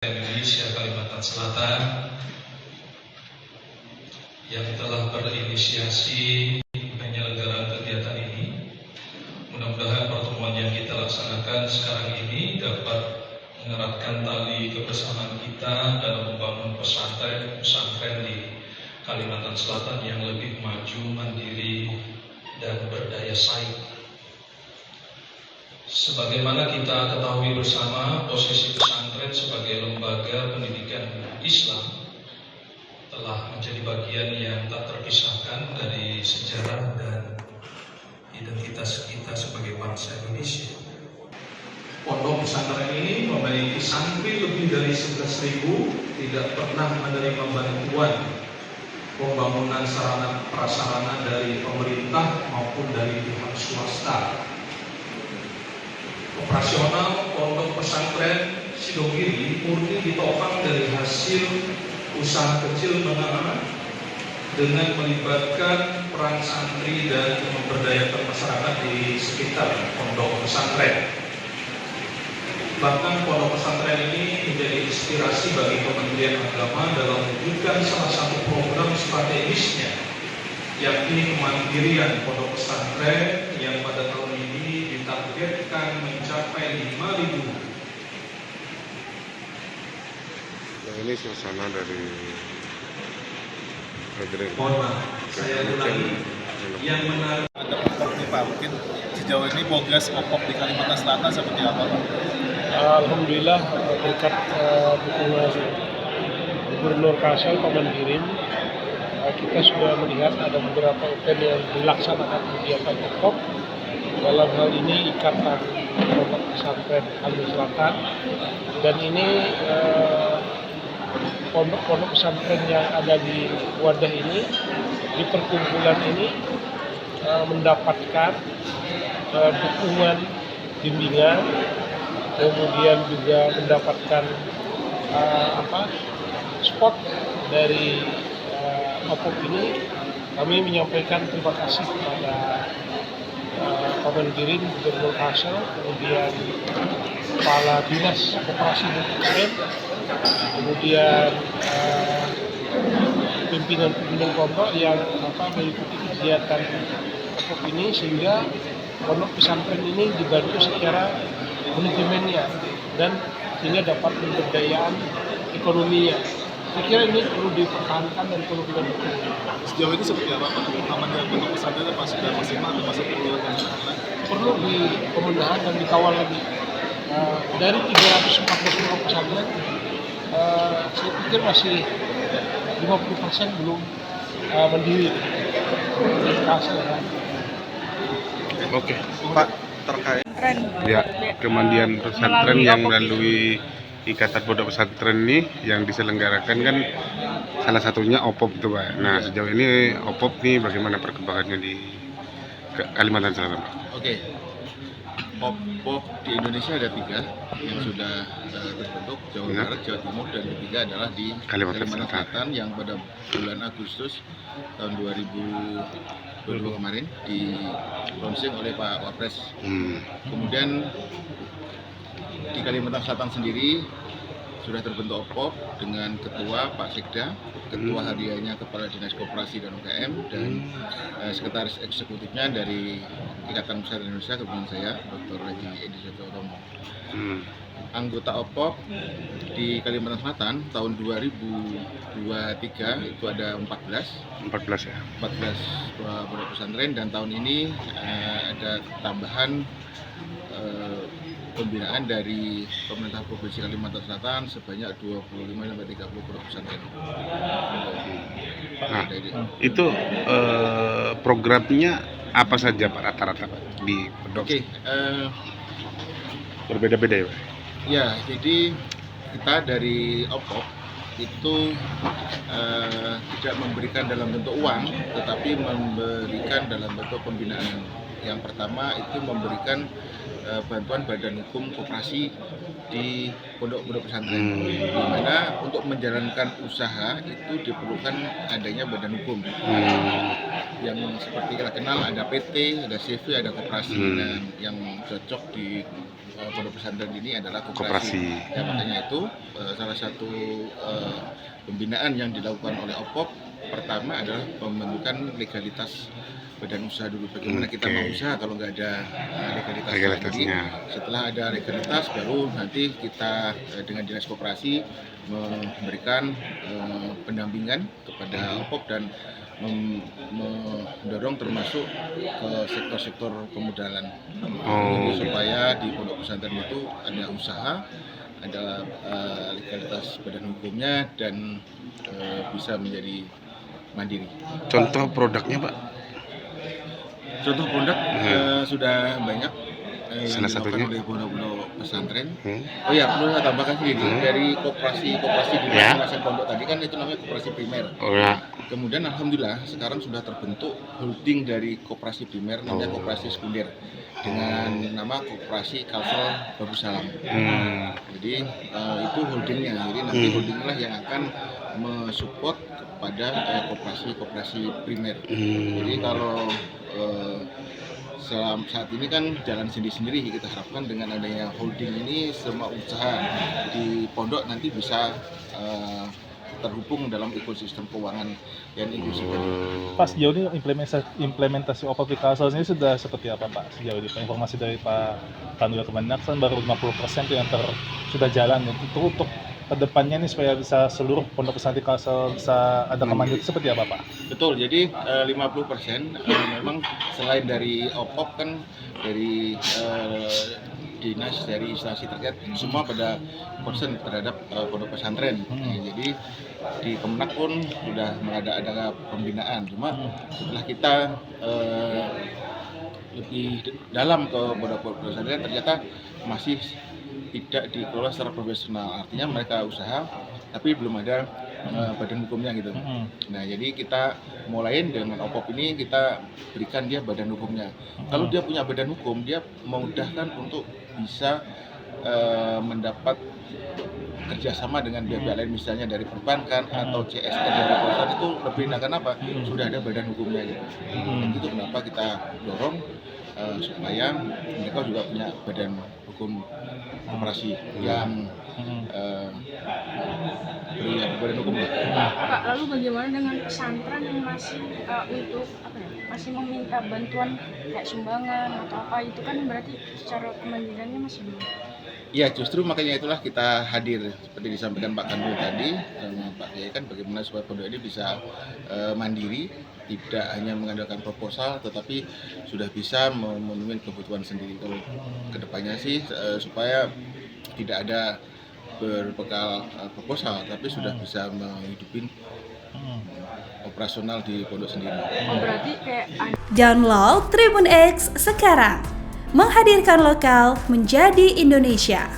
Indonesia Kalimantan Selatan yang telah berinisiasi penyelenggaraan kegiatan ini. Mudah-mudahan pertemuan yang kita laksanakan sekarang ini dapat mengeratkan tali kebersamaan kita dalam membangun pesantren di Kalimantan Selatan yang lebih maju, mandiri, dan berdaya saing. Sebagaimana kita ketahui bersama, posisi pesantren sebagai lembaga pendidikan Islam telah menjadi bagian yang tak terpisahkan dari sejarah dan identitas kita sebagai bangsa Indonesia. Pondok pesantren ini memiliki santri lebih dari 11.000, tidak pernah menerima bantuan pembangunan sarana prasarana dari pemerintah maupun dari pihak swasta. Operasional pondok pesantren Sidogiri murni ditopang dari hasil usaha kecil menengah dengan melibatkan peran santri dan memberdayakan masyarakat di sekitar pondok pesantren. Bahkan pondok pesantren ini menjadi inspirasi bagi Kementerian Agama dalam mewujudkan salah satu program strategisnya, yakni kemandirian pondok pesantren yang pada tahun ini ditargetkan mencapai 5.000. Nah, ini suasana dari Mohon maaf, saya ulangi. Yang menarik Pak, mungkin sejauh ini progres OPOP di Kalimantan Selatan seperti apa, Pak? Alhamdulillah berkat dukungan Gubernur Kalsel Komandirin, kita sudah melihat ada beberapa event yang dilaksanakan kegiatan OPOP. Dalam hal ini Ikatan Pondok Pesantren Kalimantan Selatan, dan ini pondok-pondok pesantren yang ada di wadah ini, di perkumpulan ini mendapatkan dukungan bimbingan, kemudian juga mendapatkan spot dari OPOP ini. Kami menyampaikan terima kasih kepada Komandirin, Gubernur Kalsel, kemudian Kepala Dinas Koperasi dan UKM, kemudian pimpinan pondok yang mengikuti kegiatan OPOP ini, sehingga pondok pesantren ini dibantu secara manajemennya dan sehingga dapat pemberdayaan ekonominya. Saya kira ini perlu dipertahankan dan perlu kita dukung. Sejauh ini seperti apa, Pak? Pemahaman pondok pesantren apa sudah maksimal atau masih perlu Perlu di pemenuhan dan dikawal lagi. Dari 314 pondok pesantren, saya pikir masih 50% belum mandiri. Oke, Pak, terkait ya kemandian pesantren yang melalui Ikatan Pondok Pesantren ini yang diselenggarakan kan salah satunya OPOP itu, Pak. Nah, sejauh ini OPOP nih bagaimana perkembangannya di Kalimantan Selatan, Pak? Oke, OPOP di Indonesia ada 3 yang sudah terbentuk, Jawa Barat, Jawa Timur, dan ketiga adalah di Kalimantan Selatan yang pada bulan Agustus tahun 2022 kemarin di launching oleh Pak Wapres. Kemudian di Kalimantan Selatan sendiri sudah terbentuk OPOP dengan ketua Pak Sekda, ketua hariannya Kepala Dinas Koperasi dan UKM, dan sekretaris eksekutifnya dari Ikatan Pesantren Indonesia, kebetulan saya, Dr. Haji Edi Sutomo. Anggota OPOP di Kalimantan Selatan tahun 2023 itu ada 14 ya. 14 pondok pesantren, dan tahun ini ada tambahan pembinaan dari pemerintah Provinsi Kalimantan Selatan sebanyak 25-30 pondok pesantren. Nah, itu programnya apa saja, Pak, rata-rata, Pak, di pondok? Oke, berbeda-beda ya, Pak? Ya, jadi kita dari OPOP itu tidak memberikan dalam bentuk uang, tetapi memberikan dalam bentuk pembinaan. Yang pertama itu memberikan bantuan badan hukum koperasi di pondok-pondok pesantren, di mana untuk menjalankan usaha itu diperlukan adanya badan hukum yang seperti kita kenal, ada PT, ada CV, ada koperasi, dan yang cocok di pondok pesantren ini adalah Koperasi. koperasi. Ya, makanya itu salah satu pembinaan yang dilakukan oleh OPOP pertama adalah pembentukan legalitas badan usaha dulu. Bagaimana kita mau usaha kalau nggak ada legalitasnya. Jadi setelah ada legalitas baru nanti kita dengan dinas koperasi memberikan pendampingan kepada OPOP dan mendorong termasuk ke sektor-sektor pemodalan. Jadi supaya di pondok pesantren itu ada usaha, ada legalitas badan hukumnya dan bisa menjadi mandiri. Contoh produknya, Pak? Contoh produk sudah banyak yang Salah dilakukan satunya? oleh pondok pesantren. Oh ya, perlu saya tambahkan sedikit dari koperasi di Ya. masing-masing pondok tadi kan itu namanya koperasi primer. Oh ya. Kemudian alhamdulillah sekarang sudah terbentuk holding dari koperasi primer namanya koperasi sekunder dengan nama koperasi Kalsel Babu Salam. Jadi itu holdingnya. Jadi nanti holdinglah yang akan mensupport kepada koperasi primer. Jadi kalau saat ini kan jalan sendiri-sendiri, kita harapkan dengan adanya holding ini semua usaha di pondok nanti bisa terhubung dalam ekosistem keuangan yang inklusif. Pas sejauh ini implementasi OPOP di Kalsel ini sudah seperti apa, Pak? Sejauh ini informasi dari Pak Kanwil Kemenak kan baru 50% itu yang sudah jalan. Itu untuk kedepannya nih supaya bisa seluruh pondok pesantren Kalsel bisa ada kemanjutan seperti apa, Pak? Betul, jadi 50% memang selain dari OPOP kan dari dinas, dari instansi terkait semua pada concern terhadap pondok pesantren. Jadi di Kemenak pun sudah ada pembinaan, cuma setelah kita lebih dalam ke pondok pesantren ternyata masih tidak dikelola secara profesional, artinya mereka usaha tapi belum ada badan hukumnya gitu. Nah, jadi kita mulai dengan OPOP ini kita berikan dia badan hukumnya. Kalau dia punya badan hukum, dia memudahkan untuk bisa mendapat kerjasama dengan pihak lain, misalnya dari perbankan atau CSR dari perusahaan, itu lebih enakan apa? Sudah ada badan hukumnya gitu. Dan itu kenapa kita dorong supaya mereka juga punya badan hukum koperasi yang badan hukum. Pak, lalu bagaimana dengan pesantren yang masih masih meminta bantuan kayak sumbangan atau apa, itu kan berarti secara kemandiriannya masih belum. Ya, justru makanya itulah kita hadir seperti disampaikan Pak Kanwil tadi, Pak Kiai, kan bagaimana supaya pondok ini bisa mandiri, tidak hanya mengandalkan proposal, tetapi sudah bisa memenuhi kebutuhan sendiri. Kalau kedepannya sih supaya tidak ada berbekal proposal, tapi sudah bisa menghidupin operasional di pondok sendiri. Oh, berarti kayak Download Tribun X sekarang, menghadirkan lokal menjadi Indonesia.